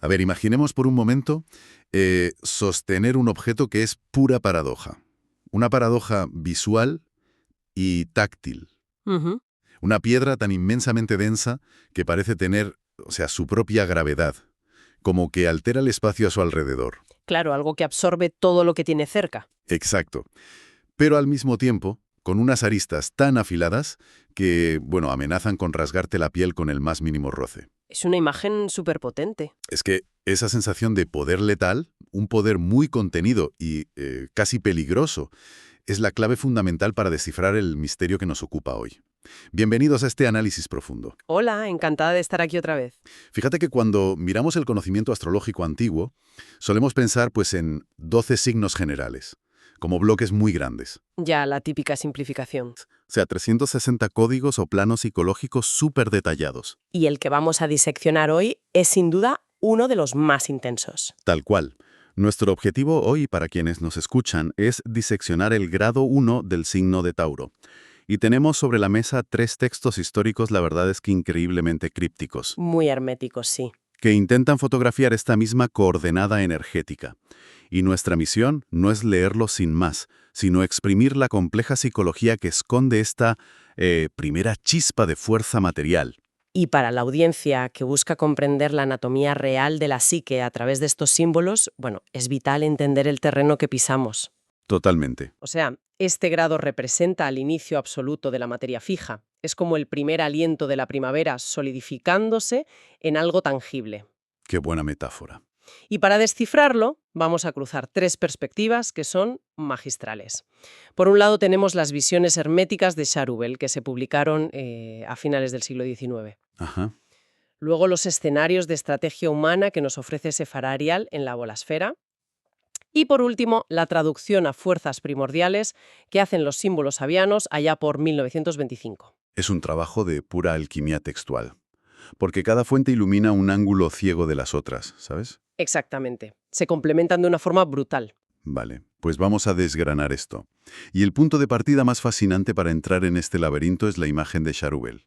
A ver, imaginemos por un momento sostener un objeto que es pura paradoja. Una paradoja visual y táctil. Ujú. Una piedra tan inmensamente densa que parece tener, o sea, su propia gravedad, como que altera el espacio a su alrededor. Claro, algo que absorbe todo lo que tiene cerca. Exacto. Pero al mismo tiempo, con unas aristas tan afiladas que, bueno, amenazan con rasgarte la piel con el más mínimo roce. Es una imagen súper potente. Es que esa sensación de poder letal, un poder muy contenido y casi peligroso, es la clave fundamental para descifrar el misterio que nos ocupa hoy. Bienvenidos a este análisis profundo. Hola, encantada de estar aquí otra vez. Fíjate que cuando miramos el conocimiento astrológico antiguo, solemos pensar pues en 12 signos generales, como bloques muy grandes. Ya, la típica simplificación. O sea, 360 códigos o planos psicológicos súper detallados. Y el que vamos a diseccionar hoy es sin duda uno de los más intensos. Tal cual. Nuestro objetivo hoy, para quienes nos escuchan, es diseccionar el grado 1 del signo de Tauro. Y tenemos sobre la mesa 3 textos históricos, la verdad es que increíblemente crípticos, Muy herméticos, sí. que intentan fotografiar esta misma coordenada energética. Y nuestra misión no es leerlo sin más, sino exprimir la compleja psicología que esconde esta primera chispa de fuerza material. Y para la audiencia que busca comprender la anatomía real de la psique a través de estos símbolos, bueno, es vital entender el terreno que pisamos. Totalmente. O sea, este grado representa el inicio absoluto de la materia fija. Es como el primer aliento de la primavera solidificándose en algo tangible. Qué buena metáfora. Y para descifrarlo, vamos a cruzar 3 perspectivas que son magistrales. Por un lado tenemos las visiones herméticas de Charubel, que se publicaron a finales del siglo XIX. Ajá. Luego los escenarios de estrategia humana que nos ofrece Sephara Arial en la bolasfera. Y por último, la traducción a fuerzas primordiales que hacen los símbolos sabianos allá por 1925. Es un trabajo de pura alquimia textual. Porque cada fuente ilumina un ángulo ciego de las otras, ¿sabes? Exactamente. Se complementan de una forma brutal. Vale, pues vamos a desgranar esto. Y el punto de partida más fascinante para entrar en este laberinto es la imagen de Charubel,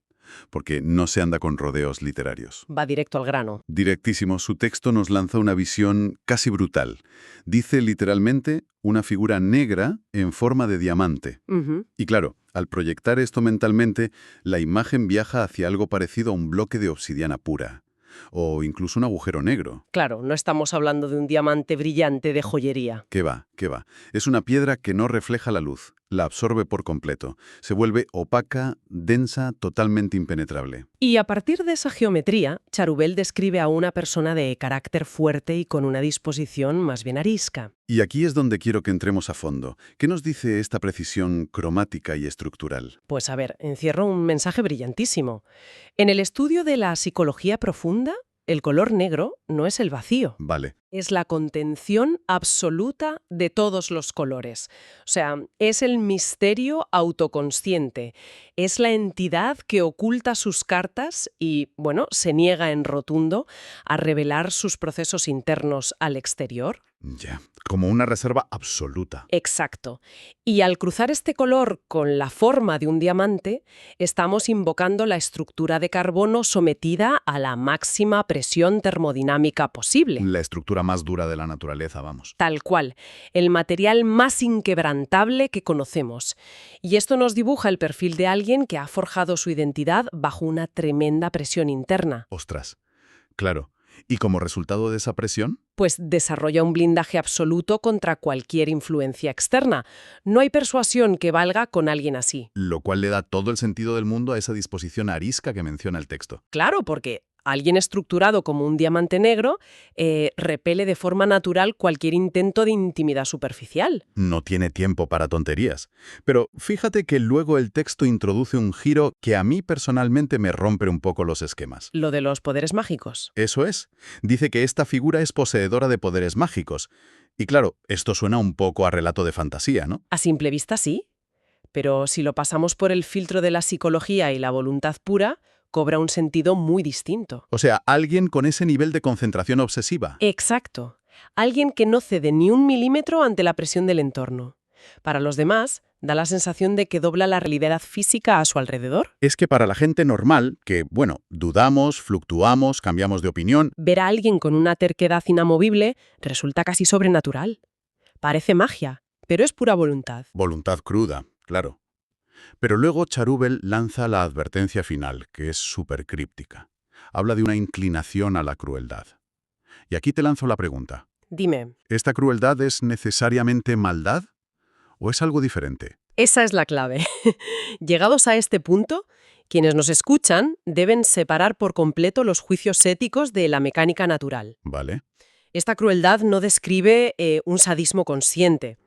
porque no se anda con rodeos literarios. Va directo al grano. Directísimo, su texto nos lanza una visión casi brutal. Dice literalmente una figura negra en forma de diamante. Ujú. Y claro, al proyectar esto mentalmente, la imagen viaja hacia algo parecido a un bloque de obsidiana pura, o incluso un agujero negro. Claro, no estamos hablando de un diamante brillante de joyería. ¿Qué va? ¿Qué va? Es una piedra que no refleja la luz, la absorbe por completo. Se vuelve opaca, densa, totalmente impenetrable. Y a partir de esa geometría, Charubel describe a una persona de carácter fuerte y con una disposición más bien arisca. Y aquí es donde quiero que entremos a fondo. ¿Qué nos dice esta precisión cromática y estructural? Pues a ver, encierra un mensaje brillantísimo. En el estudio de la psicología profunda, el color negro no es el vacío. Vale, Es la contención absoluta de todos los colores. O sea, es el misterio autoconsciente. Es la entidad que oculta sus cartas y, bueno, se niega en rotundo a revelar sus procesos internos al exterior. ya. Como una reserva absoluta. Exacto. Y al cruzar este color con la forma de un diamante, estamos invocando la estructura de carbono sometida a la máxima presión termodinámica posible. La estructura más dura de la naturaleza, vamos. Tal cual, el material más inquebrantable que conocemos. Y esto nos dibuja el perfil de alguien que ha forjado su identidad bajo una tremenda presión interna. Ostras. Claro. ¿Y como resultado de esa presión? Pues desarrolla un blindaje absoluto contra cualquier influencia externa. No hay persuasión que valga con alguien así. Lo cual le da todo el sentido del mundo a esa disposición arisca que menciona el texto. Claro, porque alguien estructurado como un diamante negro repele de forma natural cualquier intento de intimidad superficial. No tiene tiempo para tonterías. Pero fíjate que luego el texto introduce un giro que a mí personalmente me rompe un poco los esquemas. Lo de los poderes mágicos. Eso es. Dice que esta figura es poseedora de poderes mágicos. Y claro, esto suena un poco a relato de fantasía, ¿no? A simple vista sí, pero si lo pasamos por el filtro de la psicología y la voluntad pura, cobra un sentido muy distinto. O sea, alguien con ese nivel de concentración obsesiva. Exacto. Alguien que no cede ni un milímetro ante la presión del entorno. Para los demás, da la sensación de que dobla la realidad física a su alrededor. Es que para la gente normal, que, bueno, dudamos, fluctuamos, cambiamos de opinión, Ver a alguien con una terquedad inamovible resulta casi sobrenatural. Parece magia, pero es pura voluntad. voluntad cruda, claro. Pero luego Charúbel lanza la advertencia final, que es súper críptica. Habla de una inclinación a la crueldad. Y aquí te lanzo la pregunta. Dime, ¿Esta crueldad es necesariamente maldad o es algo diferente? esa es la clave. Llegados a este punto, quienes nos escuchan deben separar por completo los juicios éticos de la mecánica natural. ¿Vale? Esta crueldad no describe un sadismo consciente.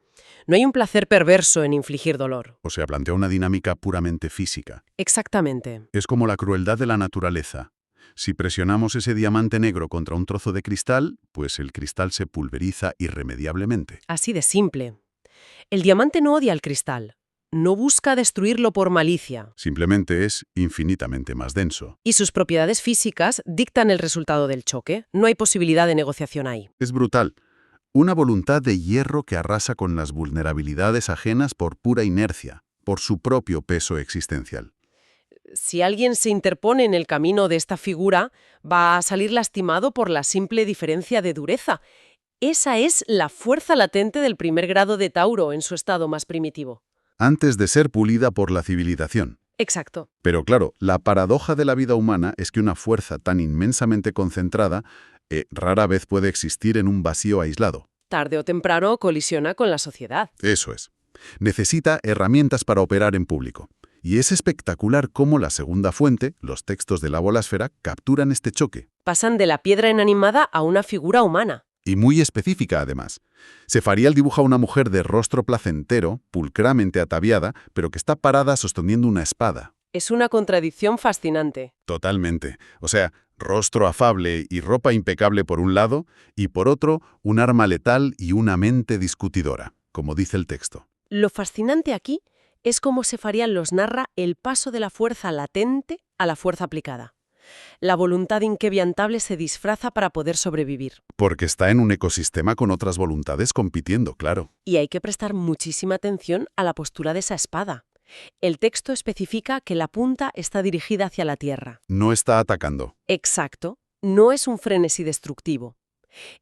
No hay un placer perverso en infligir dolor. O sea, plantea una dinámica puramente física. Exactamente. Es como la crueldad de la naturaleza. Si presionamos ese diamante negro contra un trozo de cristal, pues el cristal se pulveriza irremediablemente. Así de simple. El diamante no odia al cristal. No busca destruirlo por malicia. Simplemente es infinitamente más denso. Y sus propiedades físicas dictan el resultado del choque. No hay posibilidad de negociación ahí. Es brutal. Una voluntad de hierro que arrasa con las vulnerabilidades ajenas por pura inercia, por su propio peso existencial. Si alguien se interpone en el camino de esta figura, va a salir lastimado por la simple diferencia de dureza. Esa es la fuerza latente del primer grado de Tauro en su estado más primitivo. Antes de ser pulida por la civilización. Exacto. Pero claro, la paradoja de la vida humana es que una fuerza tan inmensamente concentrada rara vez puede existir en un vacío aislado. Tarde o temprano colisiona con la sociedad. Eso es. Necesita herramientas para operar en público. Y es espectacular cómo la segunda fuente, los textos de la bolasfera, capturan este choque. Pasan de la piedra inanimada a una figura humana. Y muy específica, además. Sefarial dibuja a una mujer de rostro placentero, pulcramente ataviada, pero que está parada sosteniendo una espada. Es una contradicción fascinante. Totalmente. O sea, rostro afable y ropa impecable por un lado, y por otro, un arma letal y una mente discutidora, como dice el texto. Lo fascinante aquí es cómo Sefarial los narra el paso de la fuerza latente a la fuerza aplicada. La voluntad inquebrantable se disfraza para poder sobrevivir. Porque está en un ecosistema con otras voluntades compitiendo, claro. Y hay que prestar muchísima atención a la postura de esa espada. El texto especifica que la punta está dirigida hacia la tierra. No está atacando. Exacto. No es un frenesí destructivo.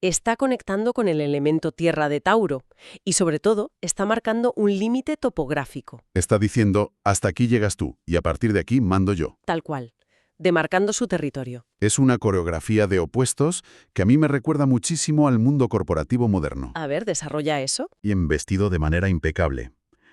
Está conectando con el elemento tierra de Tauro y, sobre todo, está marcando un límite topográfico. Está diciendo, hasta aquí llegas tú, y a partir de aquí mando yo. Tal cual. Demarcando su territorio. Es una coreografía de opuestos que a mí me recuerda muchísimo al mundo corporativo moderno. A ver, desarrolla eso. Y embestido de manera impecable,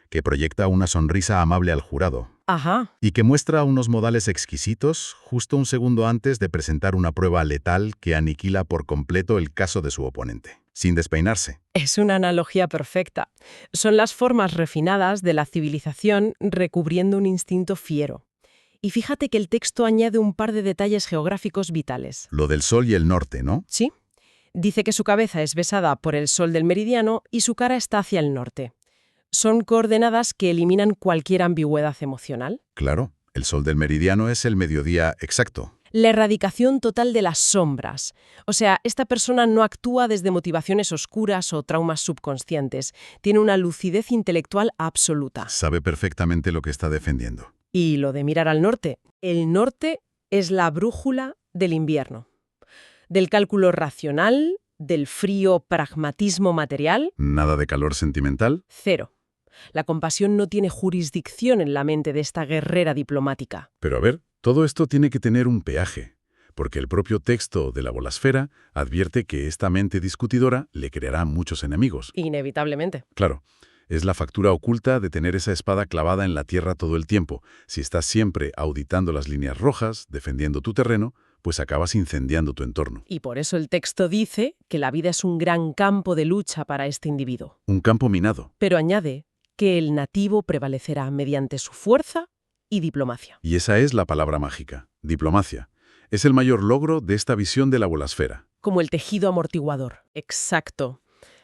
que proyecta una sonrisa amable al jurado. Ajá. Y que muestra unos modales exquisitos justo un segundo antes de presentar una prueba letal que aniquila por completo el caso de su oponente, sin despeinarse. Es una analogía perfecta. Son las formas refinadas de la civilización recubriendo un instinto fiero. Y fíjate que el texto añade un par de detalles geográficos vitales. Lo del sol y el norte, ¿no? ¿Sí? Dice que su cabeza es besada por el sol del meridiano y su cara está hacia el norte. Son coordenadas que eliminan cualquier ambigüedad emocional. Claro, el sol del meridiano es el mediodía exacto. La erradicación total de las sombras. O sea, esta persona no actúa desde motivaciones oscuras o traumas subconscientes. Tiene una lucidez intelectual absoluta. Sabe perfectamente lo que está defendiendo. Y lo de mirar al norte. El norte es la brújula del invierno. Del cálculo racional, del frío pragmatismo material. Nada de calor sentimental. Cero. La compasión no tiene jurisdicción en la mente de esta guerrera diplomática. Pero a ver, todo esto tiene que tener un peaje, porque el propio texto de la bolasfera advierte que esta mente discutidora le creará muchos enemigos. Inevitablemente. Claro, es la factura oculta de tener esa espada clavada en la tierra todo el tiempo. Si estás siempre auditando las líneas rojas, defendiendo tu terreno, pues acabas incendiando tu entorno. Y por eso el texto dice que la vida es un gran campo de lucha para este individuo. Un campo minado. Pero añade que el nativo prevalecerá mediante su fuerza y diplomacia. Y esa es la palabra mágica, diplomacia. Es el mayor logro de esta visión de la bolasfera. Como el tejido amortiguador. Exacto.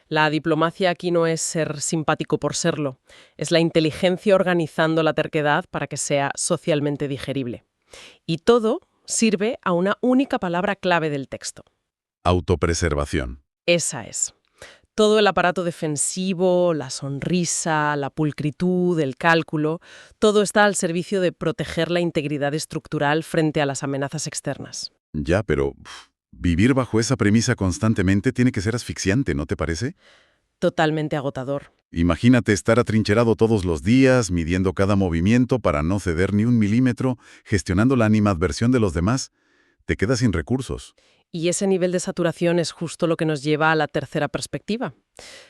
La diplomacia aquí no es ser simpático por serlo. Es la inteligencia organizando la terquedad para que sea socialmente digerible. Y todo sirve a una única palabra clave del texto. Autopreservación. Esa es. Todo el aparato defensivo, la sonrisa, la pulcritud, el cálculo, todo está al servicio de proteger la integridad estructural frente a las amenazas externas. Ya, pero vivir bajo esa premisa constantemente tiene que ser asfixiante, ¿no te parece? Totalmente agotador. Imagínate estar atrincherado todos los días, midiendo cada movimiento para no ceder ni un milímetro, gestionando la animadversión de los demás. Te quedas sin recursos. Y ese nivel de saturación es justo lo que nos lleva a la tercera perspectiva,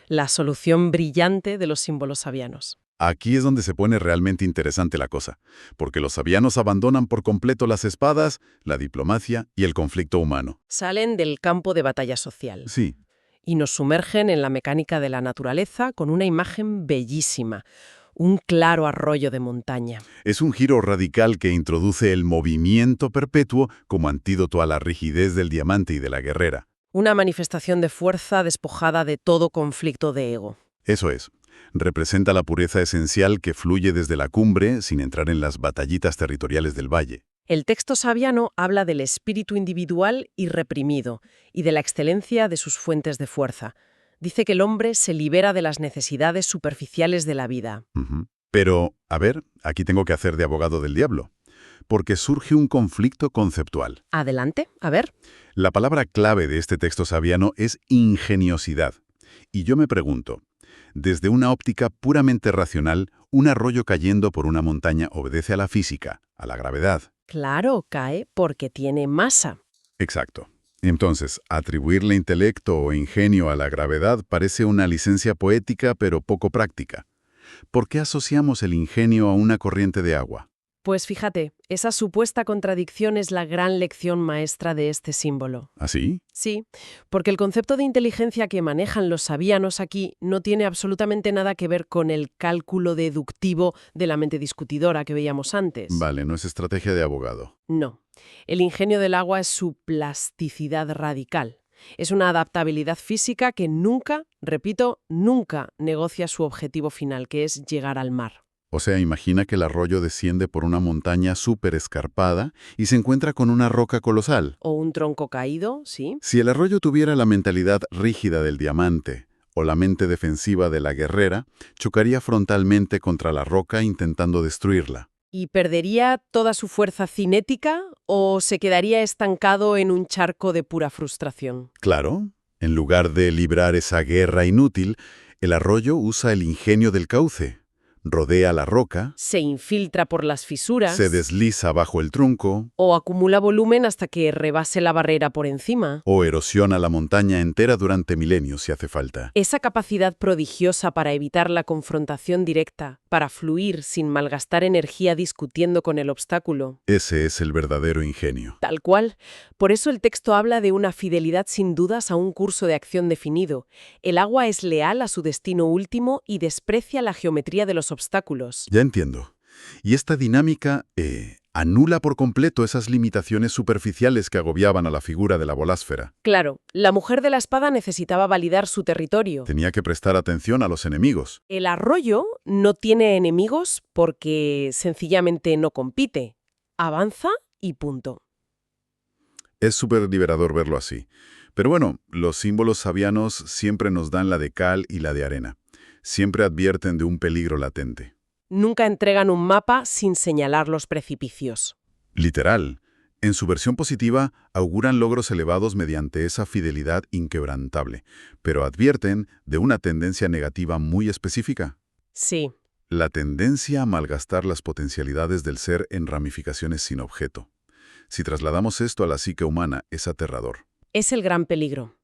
la solución brillante de los símbolos sabianos. Aquí es donde se pone realmente interesante la cosa, porque los sabianos abandonan por completo las espadas, la diplomacia y el conflicto humano. Salen del campo de batalla social Sí, y nos sumergen en la mecánica de la naturaleza con una imagen bellísima, un claro arroyo de montaña. es un giro radical que introduce el movimiento perpetuo como antídoto a la rigidez del diamante y de la guerrera. Una manifestación de fuerza despojada de todo conflicto de ego. Eso es. Representa la pureza esencial que fluye desde la cumbre sin entrar en las batallitas territoriales del valle. El texto sabiano habla del espíritu individual y reprimido y de la excelencia de sus fuentes de fuerza. Dice que el hombre se libera de las necesidades superficiales de la vida. Ujú. Pero, a ver, aquí tengo que hacer de abogado del diablo, porque surge un conflicto conceptual. Adelante, a ver. La palabra clave de este texto sabiano es ingeniosidad. Y yo me pregunto, desde una óptica puramente racional, ¿un arroyo cayendo por una montaña obedece a la física, a la gravedad? Claro, cae porque tiene masa. Exacto. Entonces, atribuirle intelecto o ingenio a la gravedad parece una licencia poética pero poco práctica. ¿Por qué asociamos el ingenio a una corriente de agua? Pues fíjate, esa supuesta contradicción es la gran lección maestra de este símbolo. ¿Así? Sí, porque el concepto de inteligencia que manejan los sabianos aquí no tiene absolutamente nada que ver con el cálculo deductivo de la mente discutidora que veíamos antes. Vale, no es estrategia de abogado. No. El ingenio del agua es su plasticidad radical. Es una adaptabilidad física que nunca, repito, nunca negocia su objetivo final, que es llegar al mar. O sea, imagina que el arroyo desciende por una montaña súper escarpada y se encuentra con una roca colosal. O un tronco caído, sí. Si el arroyo tuviera la mentalidad rígida del diamante o la mente defensiva de la guerrera, chocaría frontalmente contra la roca intentando destruirla. ¿Y perdería toda su fuerza cinética o se quedaría estancado en un charco de pura frustración? Claro, en lugar de librar esa guerra inútil, el arroyo usa el ingenio del cauce. Rodea la roca, Se infiltra por las fisuras se desliza bajo el tronco o acumula volumen hasta que rebase la barrera por encima. o erosiona la montaña entera durante milenios si hace falta. Esa capacidad prodigiosa para evitar la confrontación directa, para fluir sin malgastar energía discutiendo con el obstáculo. Ese es el verdadero ingenio. Tal cual. Por eso el texto habla de una fidelidad sin dudas a un curso de acción definido. El agua es leal a su destino último y desprecia la geometría de los obstáculos. Ya entiendo. Y esta dinámica anula por completo esas limitaciones superficiales que agobiaban a la figura de la bolásfera. Claro, la mujer de la espada necesitaba validar su territorio. Tenía que prestar atención a los enemigos. El arroyo no tiene enemigos porque sencillamente no compite. Avanza y punto. Es súper liberador verlo así. Pero bueno, los símbolos sabianos siempre nos dan la de cal y la de arena. Siempre advierten de un peligro latente. Nunca entregan un mapa sin señalar los precipicios. Literal. En su versión positiva, auguran logros elevados mediante esa fidelidad inquebrantable, pero advierten de una tendencia negativa muy específica. Sí, La tendencia a malgastar las potencialidades del ser en ramificaciones sin objeto. Si trasladamos esto a la psique humana, es aterrador. es el gran peligro.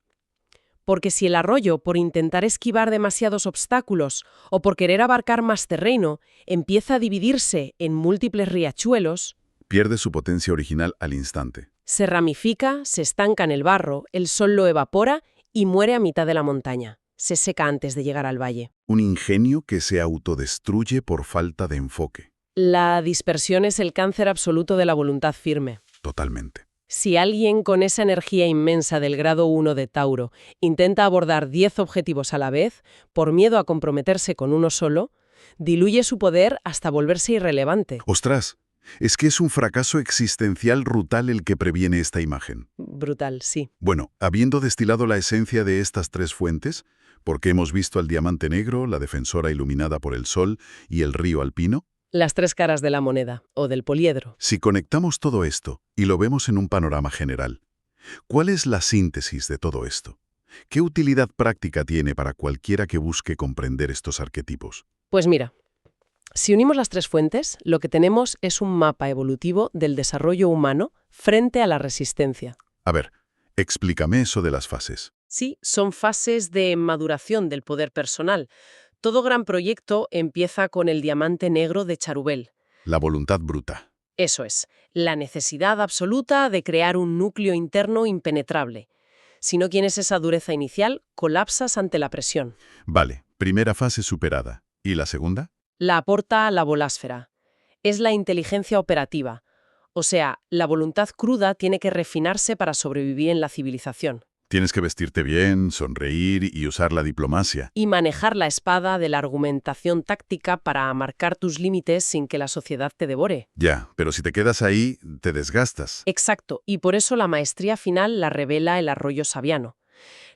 Porque si el arroyo, por intentar esquivar demasiados obstáculos o por querer abarcar más terreno, empieza a dividirse en múltiples riachuelos, Pierde su potencia original al instante. se ramifica, se estanca en el barro, el sol lo evapora y muere a mitad de la montaña. Se seca antes de llegar al valle. Un ingenio que se autodestruye por falta de enfoque. La dispersión es el cáncer absoluto de la voluntad firme. Totalmente. Si alguien con esa energía inmensa del grado 1 de Tauro intenta abordar 10 objetivos a la vez, por miedo a comprometerse con uno solo, diluye su poder hasta volverse irrelevante. ¡Ostras! Es que es un fracaso existencial brutal el que previene esta imagen. Brutal, sí. Bueno, habiendo destilado la esencia de estas tres fuentes, Porque hemos visto al diamante negro, la defensora iluminada por el sol y el río alpino. Las tres caras de la moneda, o del poliedro. Si conectamos todo esto y lo vemos en un panorama general, ¿cuál es la síntesis de todo esto? ¿Qué utilidad práctica tiene para cualquiera que busque comprender estos arquetipos? Pues mira, si unimos las tres fuentes, lo que tenemos es un mapa evolutivo del desarrollo humano frente a la resistencia. A ver, explícame eso de las fases. Sí, son fases de maduración del poder personal. Todo gran proyecto empieza con el diamante negro de Charubel. La voluntad bruta. Eso es, la necesidad absoluta de crear un núcleo interno impenetrable. Si no tienes esa dureza inicial, colapsas ante la presión. Vale, primera fase superada. ¿Y la segunda? La aporta la bolásfera. Es la inteligencia operativa. O sea, la voluntad cruda tiene que refinarse para sobrevivir en la civilización. Tienes que vestirte bien, sonreír y usar la diplomacia. Y manejar la espada de la argumentación táctica para marcar tus límites sin que la sociedad te devore. Ya, pero si te quedas ahí, te desgastas. Exacto, y por eso la maestría final la revela el arroyo sabiano.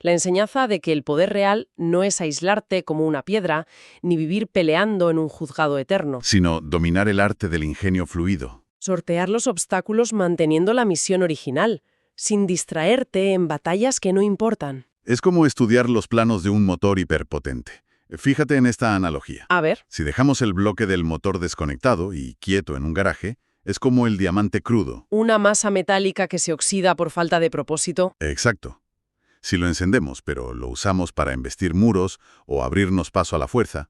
La enseñanza de que el poder real no es aislarte como una piedra, ni vivir peleando en un juzgado eterno. Sino dominar el arte del ingenio fluido. Sortear los obstáculos manteniendo la misión original, sin distraerte en batallas que no importan. Es como estudiar los planos de un motor hiperpotente. Fíjate en esta analogía. A ver, Si dejamos el bloque del motor desconectado y quieto en un garaje, es como el diamante crudo. una masa metálica que se oxida por falta de propósito. Exacto. Si lo encendemos, pero lo usamos para embestir muros o abrirnos paso a la fuerza,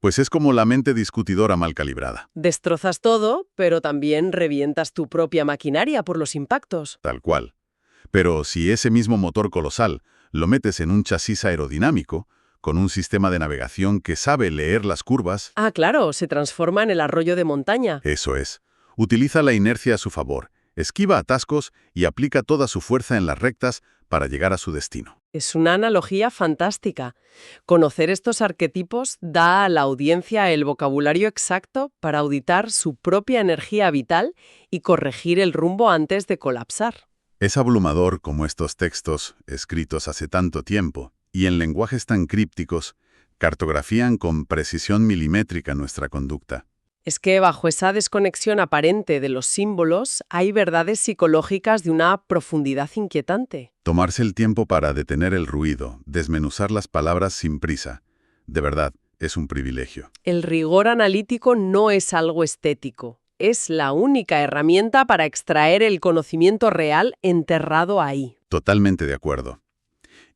pues es como la mente discutidora mal calibrada. Destrozas todo, pero también revientas tu propia maquinaria por los impactos. Tal cual. Pero si ese mismo motor colosal lo metes en un chasis aerodinámico, con un sistema de navegación que sabe leer las curvas, Ah, claro, se transforma en el arroyo de montaña. eso es, utiliza la inercia a su favor, esquiva atascos y aplica toda su fuerza en las rectas para llegar a su destino. Es una analogía fantástica. Conocer estos arquetipos da a la audiencia el vocabulario exacto para auditar su propia energía vital y corregir el rumbo antes de colapsar. Es abrumador como estos textos, escritos hace tanto tiempo, y en lenguajes tan crípticos, cartografían con precisión milimétrica nuestra conducta. Es que bajo esa desconexión aparente de los símbolos hay verdades psicológicas de una profundidad inquietante. Tomarse el tiempo para detener el ruido, desmenuzar las palabras sin prisa, de verdad, es un privilegio. El rigor analítico no es algo estético. Es la única herramienta para extraer el conocimiento real enterrado ahí. Totalmente de acuerdo.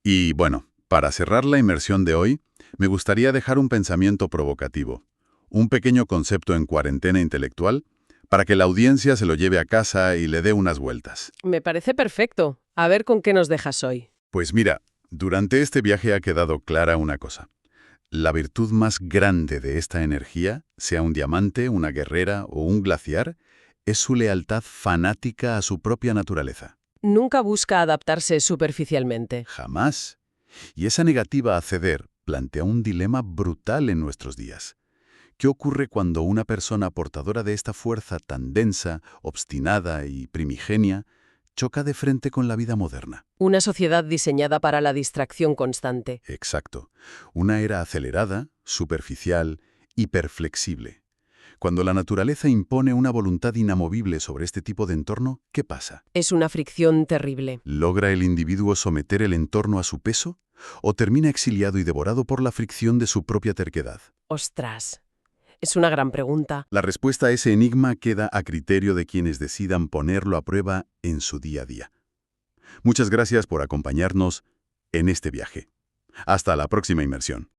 Y bueno, para cerrar la inmersión de hoy, me gustaría dejar un pensamiento provocativo, un pequeño concepto en cuarentena intelectual, para que la audiencia se lo lleve a casa y le dé unas vueltas. Me parece perfecto. A ver con qué nos dejas hoy. Pues mira, durante este viaje ha quedado clara una cosa. La virtud más grande de esta energía, sea un diamante, una guerrera o un glaciar, es su lealtad fanática a su propia naturaleza. Nunca busca adaptarse superficialmente. Jamás. Y esa negativa a ceder plantea un dilema brutal en nuestros días. ¿Qué ocurre cuando una persona portadora de esta fuerza tan densa, obstinada y primigenia choca de frente con la vida moderna? Una sociedad diseñada para la distracción constante. Exacto. Una era acelerada, superficial, hiperflexible. Cuando la naturaleza impone una voluntad inamovible sobre este tipo de entorno, ¿qué pasa? Es una fricción terrible. ¿Logra el individuo someter el entorno a su peso? ¿O termina exiliado y devorado por la fricción de su propia terquedad? Ostras. Es una gran pregunta. La respuesta a ese enigma queda a criterio de quienes decidan ponerlo a prueba en su día a día. Muchas gracias por acompañarnos en este viaje. Hasta la próxima inmersión.